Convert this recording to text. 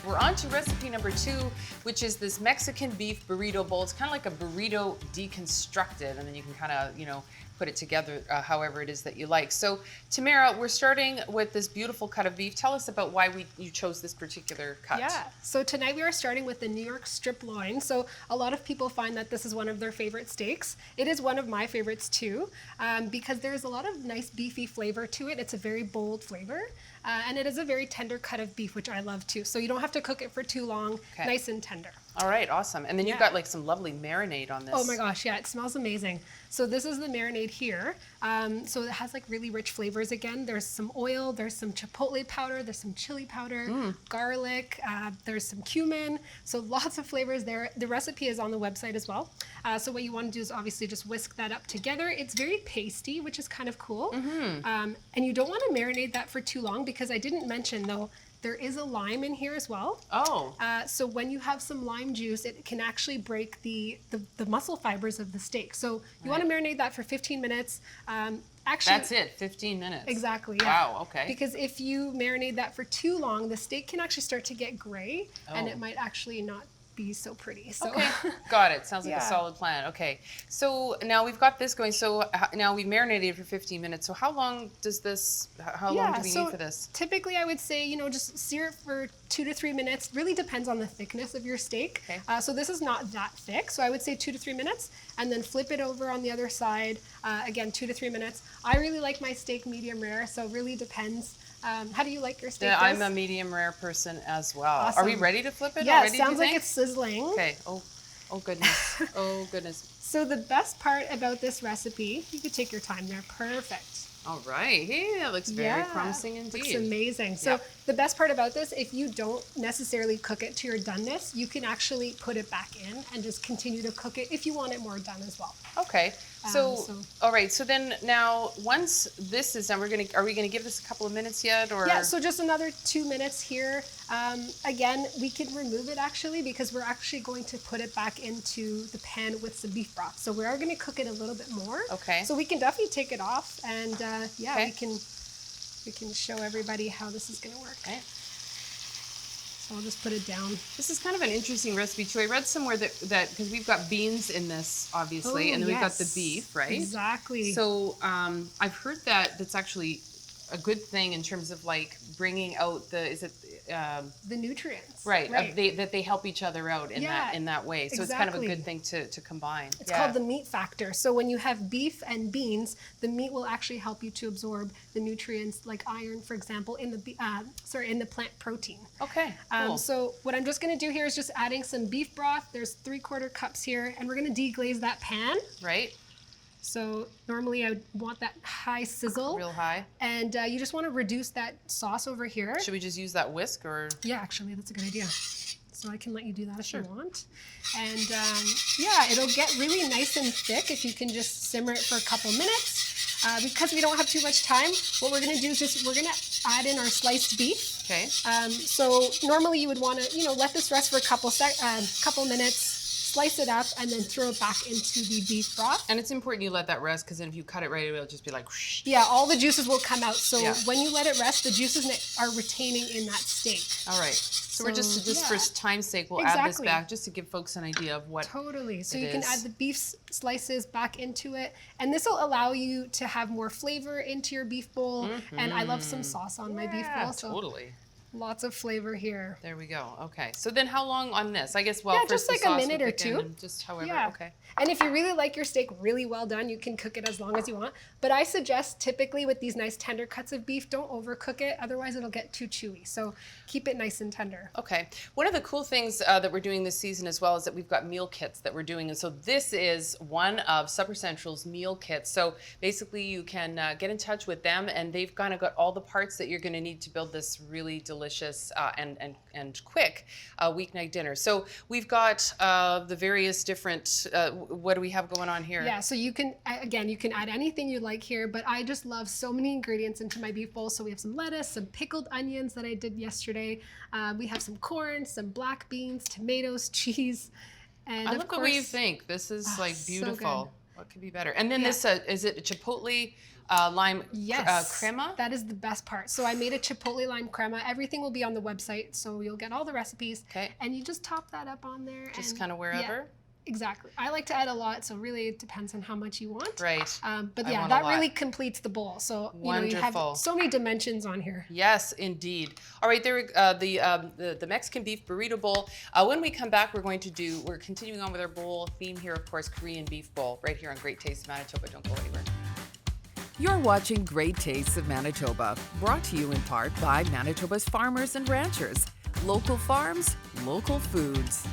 We're on to recipe number 2, which is this Mexican beef burrito bowl. It's kind of like a burrito deconstructed, and then you can kind of, put it together however it is that you like. So, Tamara, we're starting with this beautiful cut of beef. Tell us about why you chose this particular cut. Yeah, so tonight we are starting with the New York strip loin. So a lot of people find that this is one of their favorite steaks. It is one of my favorites too, because there's a lot of nice beefy flavor to it. It's a very bold flavor, and it is a very tender cut of beef, which I love too. So you don't have to cook it for too long, nice and tender. All right, awesome. And then you've got like some lovely marinade on this. Oh my gosh, yeah, it smells amazing. So this is the marinade here. So it has like really rich flavors again. There's some oil, there's some chipotle powder, there's some chili powder, garlic, there's some cumin. So lots of flavors there. The recipe is on the website as well. So what you want to do is obviously just whisk that up together. It's very pasty, which is kind of cool. And you don't want to marinate that for too long because I didn't mention though, there is a lime in here as well. Oh. So when you have some lime juice, it can actually break the muscle fibers of the steak. So you want to marinate that for 15 minutes. Actually, that's it, 15 minutes. Exactly, yeah. Wow, okay. Because if you marinate that for too long, the steak can actually start to get gray and it might actually not be so pretty. So. Okay, got it. Sounds like a solid plan. Okay, so now we've got this going. So now we've marinated for 15 minutes. So how long does this, how long do we need for this? Typically I would say, just sear it for 2 to 3 minutes. Really depends on the thickness of your steak. Okay. So this is not that thick. So I would say 2 to 3 minutes and then flip it over on the other side. Again, 2 to 3 minutes. I really like my steak medium rare. So it really depends. How do you like your steak? Yeah, I'm a medium rare person as well. Awesome. Are we ready to flip it yeah, already? Yeah, sounds like it's sizzling. Okay. Oh goodness. Oh goodness. So the best part about this recipe, you could take your time there. Perfect. All right. Hey, that looks very promising indeed. Looks amazing. So the best part about this, if you don't necessarily cook it to your doneness, you can actually put it back in and just continue to cook it if you want it more done as well. Okay. So all right. So then now, once this is done, are we gonna give this a couple of minutes yet, or? Yeah. So just another 2 minutes here. Again, we can remove it actually because we're actually going to put it back into the pan with some beef broth. So we are going to cook it a little bit more. Okay. So we can definitely take it off, and we can show everybody how this is going to work. Okay. So I'll just put it down. This is kind of an interesting recipe too. I read somewhere that because we've got beans in this, obviously, and then we've got the beef, right? Exactly. So I've heard that that's actually a good thing in terms of like bringing out the nutrients, right? That they help each other out in that way. So it's kind of a good thing to combine. It's called the meat factor. So when you have beef and beans, the meat will actually help you to absorb the nutrients like iron, for example, in the plant protein. Okay. Cool. So what I'm just going to do here is just adding some beef broth. There's 3/4 cups here, and we're going to deglaze that pan. Right. So normally I would want that high sizzle. Real high. And you just want to reduce that sauce over here. Should we just use that whisk or? Yeah, actually, that's a good idea. So I can let you do that if you want. And it'll get really nice and thick if you can just simmer it for a couple minutes. Because we don't have too much time, what we're going to do is we're going to add in our sliced beef. Okay. So normally you would want to, let this rest for a couple minutes. Slice it up and then throw it back into the beef broth. And it's important you let that rest because then if you cut it right away, it'll just be like whoosh. Yeah, all the juices will come out. So when you let it rest, the juices are retaining in that steak. All right. So we're just for time's sake, we'll add this back just to give folks an idea of what Totally. So you can add the beef slices back into it. And this will allow you to have more flavor into your beef bowl. And I love some sauce on my beef bowl. So totally. Lots of flavor here. There we go. Okay. So then how long on this? I guess, just like a minute or two. Just however. Yeah. Okay. And if you really like your steak really well done, you can cook it as long as you want. But I suggest typically with these nice tender cuts of beef, don't overcook it. Otherwise it'll get too chewy. So keep it nice and tender. Okay. One of the cool things that we're doing this season as well is that we've got meal kits that we're doing. And so this is one of Supper Central's meal kits. So basically you can get in touch with them and they've kind of got all the parts that you're going to need to build this really delicious and quick weeknight dinner. So we've got the various different, what do we have going on here? Yeah, so you can add anything you like here, but I just love so many ingredients into my beef bowl. So we have some lettuce, some pickled onions that I did yesterday. We have some corn, some black beans, tomatoes, cheese, and I love the way you think. This is like beautiful. So what could be better? And then this, is it chipotle lime Yes, crema. that is the best part. So I made a chipotle lime crema. Everything will be on the website, so you'll get all the recipes. Okay. And you just top that up on there. Just and kind of wherever. Yeah, exactly. I like to add a lot, so really it depends on how much you want. Right. But I yeah, want a that lot. really completes the bowl. So you know you Wonderful. have so many dimensions on here. Yes, indeed. All right, there the Mexican beef burrito bowl. When we come back, we're continuing on with our bowl theme here, of course, Korean beef bowl, right here on Great Taste Manitoba. Don't go anywhere. You're watching Great Tastes of Manitoba, brought to you in part by Manitoba's farmers and ranchers. Local farms, local foods.